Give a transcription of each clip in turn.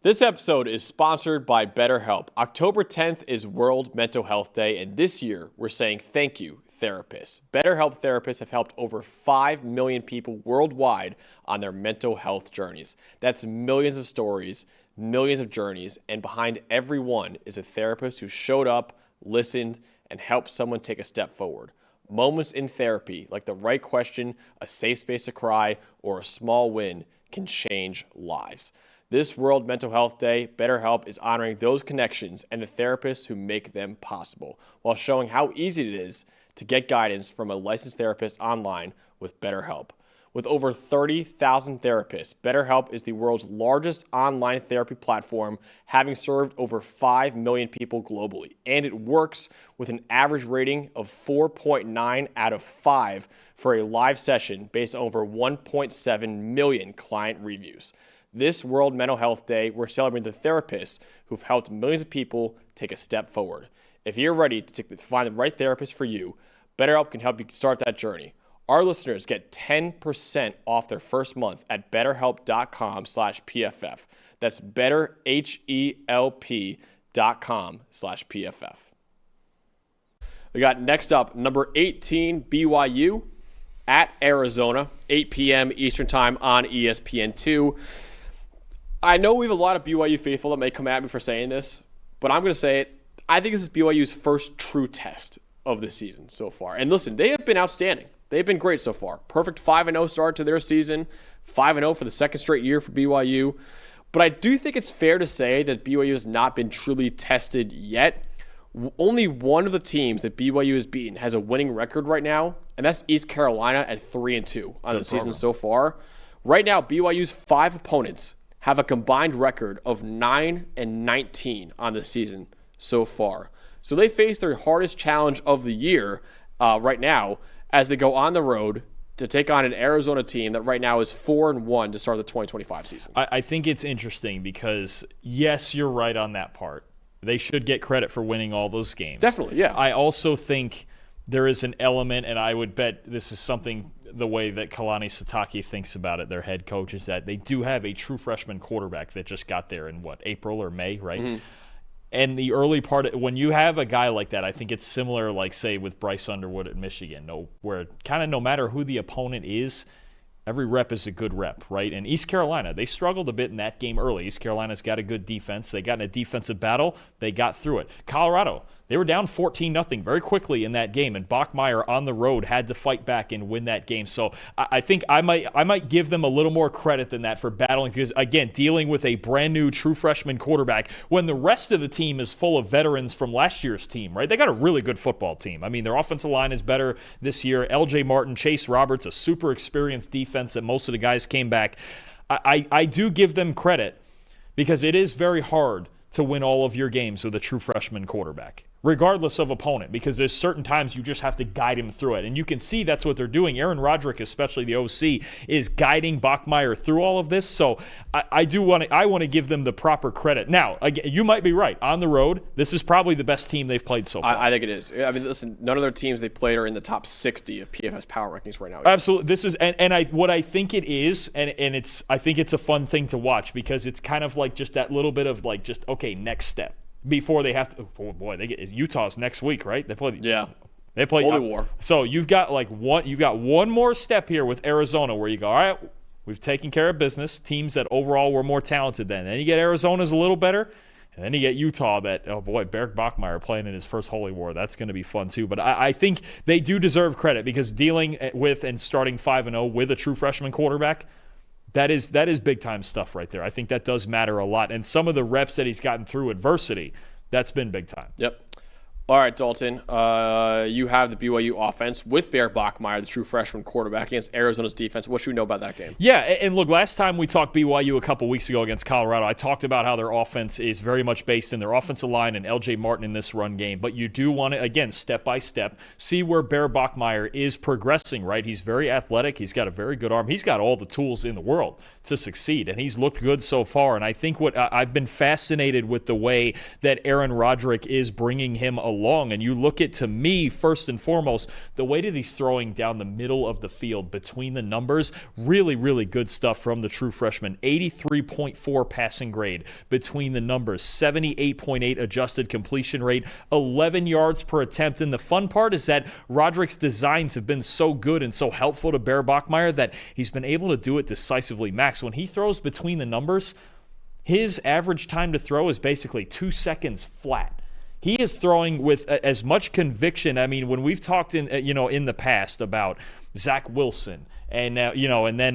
This episode is sponsored by BetterHelp. October 10th is World Mental Health Day, and this year we're saying thank you, therapists. BetterHelp therapists have helped over 5 million people worldwide on their mental health journeys. That's millions of stories, millions of journeys, and behind every one is a therapist who showed up, listened, and helped someone take a step forward. Moments in therapy, like the right question, a safe space to cry, or a small win, can change lives. This World Mental Health Day, BetterHelp is honoring those connections and the therapists who make them possible, while showing how easy it is to get guidance from a licensed therapist online with BetterHelp. With over 30,000 therapists, BetterHelp is the world's largest online therapy platform, having served over 5 million people globally. And it works with an average rating of 4.9 out of 5 for a live session based on over 1.7 million client reviews. This World Mental Health Day, we're celebrating the therapists who've helped millions of people take a step forward. If you're ready to find the right therapist for you, BetterHelp can help you start that journey. Our listeners get 10% off their first month at betterhelp.com/PFF. That's betterhelp.com/PFF. We got next up, number 18, BYU at Arizona, 8 p.m. Eastern Time on ESPN2. I know we have a lot of BYU faithful that may come at me for saying this, but I'm going to say it. I think this is BYU's first true test of the season so far. And listen, they have been outstanding. They've been great so far. Perfect 5-0 start to their season, 5-0 for the second straight year for BYU. But I do think it's fair to say that BYU has not been truly tested yet. Only one of the teams that BYU has beaten has a winning record right now, and that's East Carolina at 3-2 on the season so far. Right now, BYU's 5 opponents have a combined record of 9-19 on the season so far. So they face their hardest challenge of the year right now as they go on the road to take on an Arizona team that right now is 4-1 to start the 2025 season. I think it's interesting because, yes, you're right on that part. They should get credit for winning all those games. Definitely, yeah. I also think there is an element, and I would bet this is something the way that Kalani Sitake thinks about it, their head coach, is that they do have a true freshman quarterback that just got there in, April or May, right? Mm-hmm. And the early part, when you have a guy like that, I think it's similar, like, say, with Bryce Underwood at Michigan, where kind of no matter who the opponent is, every rep is a good rep, right? And East Carolina, they struggled a bit in that game early. East Carolina's got a good defense. They got in a defensive battle. They got through it. Colorado, they were down 14-0 very quickly in that game, and Bachmeier on the road had to fight back and win that game. So I think I might give them a little more credit than that for battling, because, again, dealing with a brand-new true freshman quarterback when the rest of the team is full of veterans from last year's team, right? They got a really good football team. I mean, their offensive line is better this year. L.J. Martin, Chase Roberts, a super experienced defense that most of the guys came back. I do give them credit because it is very hard to win all of your games with a true freshman quarterback, regardless of opponent, because there's certain times you just have to guide him through it. And you can see that's what they're doing. Aaron Roderick, especially the OC, is guiding Bachmeier through all of this. So I want to give them the proper credit. Now, again, you might be right. On the road, this is probably the best team they've played so far. I think it is. I mean, listen, none of their teams they played are in the top 60 of PFF's power rankings right now. Absolutely. This is, what I think it is, and I think it's a fun thing to watch, because it's kind of like just that little bit of like, just, okay, next step. Before they have to, oh boy, they get Utah's next week, right? They play. They play Holy War. So you've got one more step here with Arizona where you go, all right, we've taken care of business. Teams that overall were more talented than. Then you get Arizona's a little better, and then you get Utah that, oh boy, Barrick Bachmeier playing in his first Holy War. That's going to be fun too. But I think they do deserve credit, because dealing with and starting 5-0 with a true freshman quarterback, that is big time stuff right there. I think that does matter a lot. And some of the reps that he's gotten through adversity, that's been big time. Yep. All right, Dalton, you have the BYU offense with Barrick Bachmeier, the true freshman quarterback, against Arizona's defense. What should we know about that game? Yeah, and look, last time we talked BYU a couple weeks ago against Colorado, I talked about how their offense is very much based in their offensive line and L.J. Martin in this run game. But you do want to, again, step by step, see where Barrick Bachmeier is progressing, right? He's very athletic. He's got a very good arm. He's got all the tools in the world to succeed, and he's looked good so far. And I think what I've been fascinated with the way that Aaron Roderick is bringing him along along. And you look at, to me, first and foremost, the way that he's throwing down the middle of the field between the numbers, really, really good stuff from the true freshman. 83.4 passing grade between the numbers, 78.8 adjusted completion rate, 11 yards per attempt. And the fun part is that Roderick's designs have been so good and so helpful to Bear Bachmeier that he's been able to do it decisively. Max, when he throws between the numbers, his average time to throw is basically 2 seconds flat. He is throwing with as much conviction. I mean, when we've talked in the past about Zach Wilson and and then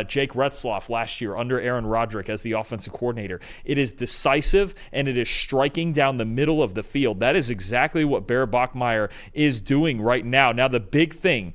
Jake Retzloff last year under Aaron Roderick as the offensive coordinator, it is decisive and it is striking down the middle of the field. That is exactly what Bear Bachmeier is doing right now. Now, the big thing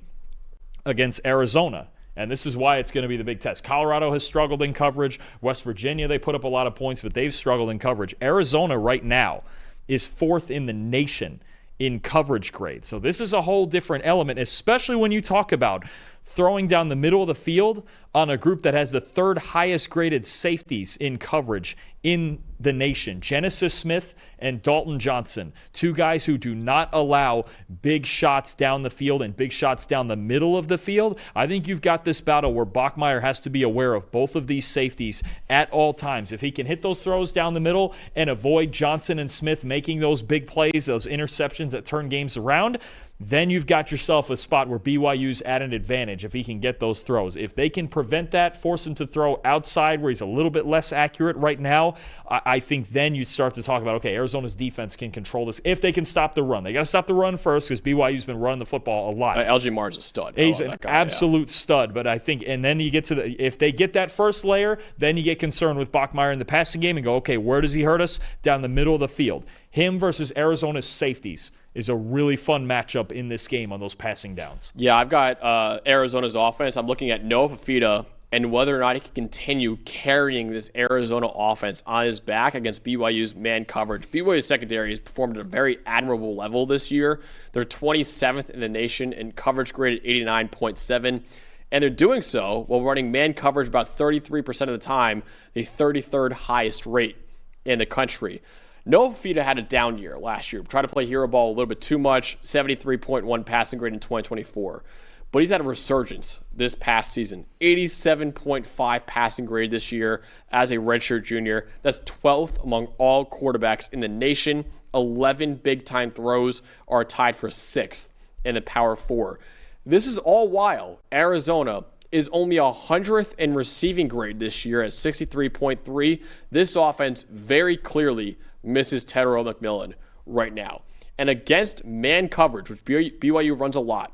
against Arizona, and this is why it's going to be the big test. Colorado has struggled in coverage. West Virginia, they put up a lot of points, but they've struggled in coverage. Arizona right now is 4th in the nation in coverage grade. So this is a whole different element, especially when you talk about throwing down the middle of the field on a group that has the 3rd highest graded safeties in coverage in the nation. Genesis Smith and Dalton Johnson, 2 guys who do not allow big shots down the field and big shots down the middle of the field. I think you've got this battle where Bachmeier has to be aware of both of these safeties at all times. If he can hit those throws down the middle and avoid Johnson and Smith making those big plays, those interceptions that turn games around, then you've got yourself a spot where BYU's at an advantage if he can get those throws. If they can prevent that, force him to throw outside where he's a little bit less accurate right now, I think then you start to talk about, okay, Arizona's defense can control this if they can stop the run. They got to stop the run first because BYU's been running the football a lot. LG Mar's a stud. He's an absolute stud, but I think, and then you get to if they get that first layer, then you get concerned with Bachmeier in the passing game and go, okay, where does he hurt us? Down the middle of the field. Him versus Arizona's safeties is a really fun matchup in this game on those passing downs. Yeah, I've got Arizona's offense. I'm looking at Noah Fafita and whether or not he can continue carrying this Arizona offense on his back against BYU's man coverage. BYU's secondary has performed at a very admirable level this year. They're 27th in the nation in coverage grade at 89.7. And they're doing so while running man coverage about 33% of the time, the 33rd highest rate in the country. Noah Fafita had a down year last year. Tried to play hero ball a little bit too much, 73.1 passing grade in 2024. But he's had a resurgence this past season. 87.5 passing grade this year as a redshirt junior. That's 12th among all quarterbacks in the nation. 11 big-time throws are tied for 6th in the Power 4. This is all while Arizona is only 100th in receiving grade this year at 63.3. This offense very clearly misses Tetero McMillan right now. And against man coverage, which BYU runs a lot,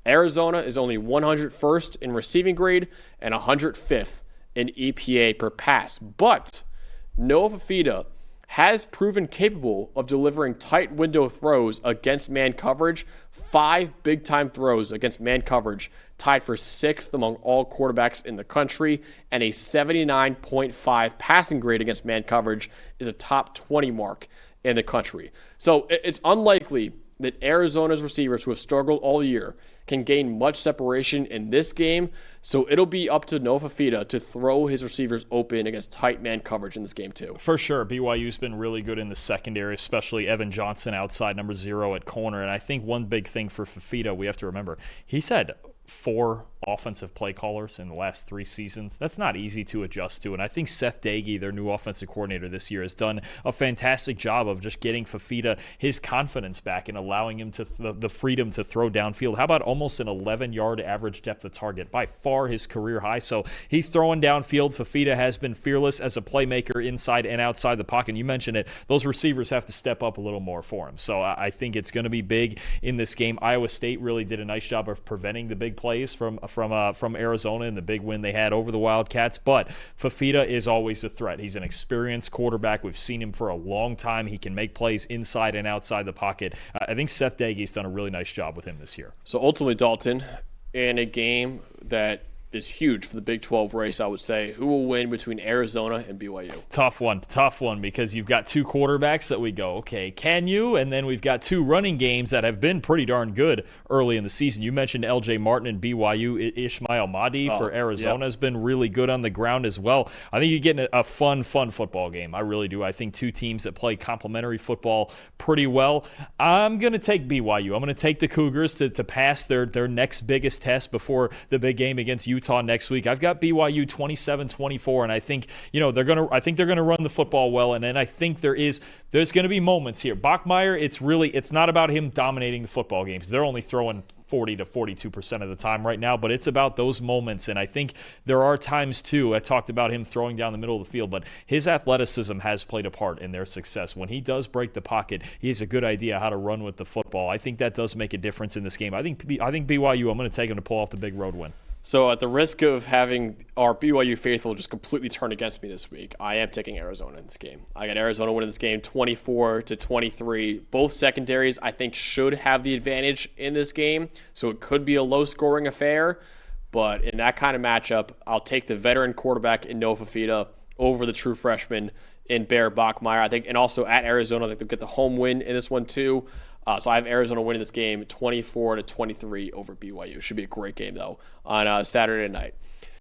Arizona is only 101st in receiving grade and 105th in EPA per pass. But Noah Fafita has proven capable of delivering tight window throws against man coverage. 5 big-time throws against man coverage, tied for 6th among all quarterbacks in the country, and a 79.5 passing grade against man coverage is a top 20 mark in the country. So it's unlikely that Arizona's receivers, who have struggled all year, can gain much separation in this game. So it'll be up to Noah Fafita to throw his receivers open against tight man coverage in this game too. For sure. BYU's been really good in the secondary, especially Evan Johnson outside number 0 at corner. And I think one big thing for Fafita, we have to remember, he's had 4 offensive play callers in the last 3 seasons. That's not easy to adjust to. And I think Seth Dagey, their new offensive coordinator this year, has done a fantastic job of just getting Fafita his confidence back and allowing him to the freedom to throw downfield. How about almost an 11-yard average depth of target? By far his career high. So he's throwing downfield. Fafita has been fearless as a playmaker inside and outside the pocket. And you mentioned it. Those receivers have to step up a little more for him. So I think it's going to be big in this game. Iowa State really did a nice job of preventing the big plays from Arizona in the big win they had over the Wildcats. But Fafita is always a threat. He's an experienced quarterback. We've seen him for a long time. He can make plays inside and outside the pocket. I think Seth Dagey's done a really nice job with him this year. So ultimately, Dalton, in a game that is huge for the Big 12 race, I would say. Who will win between Arizona and BYU? Tough one, because you've got two quarterbacks that we go, okay, can you? And then we've got two running games that have been pretty darn good early in the season. You mentioned L.J. Martin and BYU. Ishmael Mahdi for Arizona has been really good on the ground as well. I think you're getting a fun football game. I really do. I think two teams that play complementary football pretty well. I'm going to take BYU. I'm going to take the Cougars to pass their next biggest test before the big game against Utah next week. I've got BYU 27-24, and I think they're gonna run the football well, and then I think there's going to be moments here. Bachmeier, it's not about him dominating the football games. They're only throwing 40 to 42% of the time right now, but it's about those moments, and I think there are times too. I talked about him throwing down the middle of the field, but his athleticism has played a part in their success. When he does break the pocket, he has a good idea how to run with the football. I think that does make a difference in this game. I think BYU, I'm going to take him to pull off the big road win. So at the risk of having our BYU faithful just completely turn against me this week, I am taking Arizona in this game. I got Arizona winning this game 24-23. Both secondaries, I think, should have the advantage in this game, so it could be a low-scoring affair. But in that kind of matchup, I'll take the veteran quarterback in Noah Fafita over the true freshman in Bear Bachmeier. I think, and also at Arizona, I think they'll get the home win in this one too. So I have Arizona winning this game 24-23 over BYU. Should be a great game, though, on Saturday night.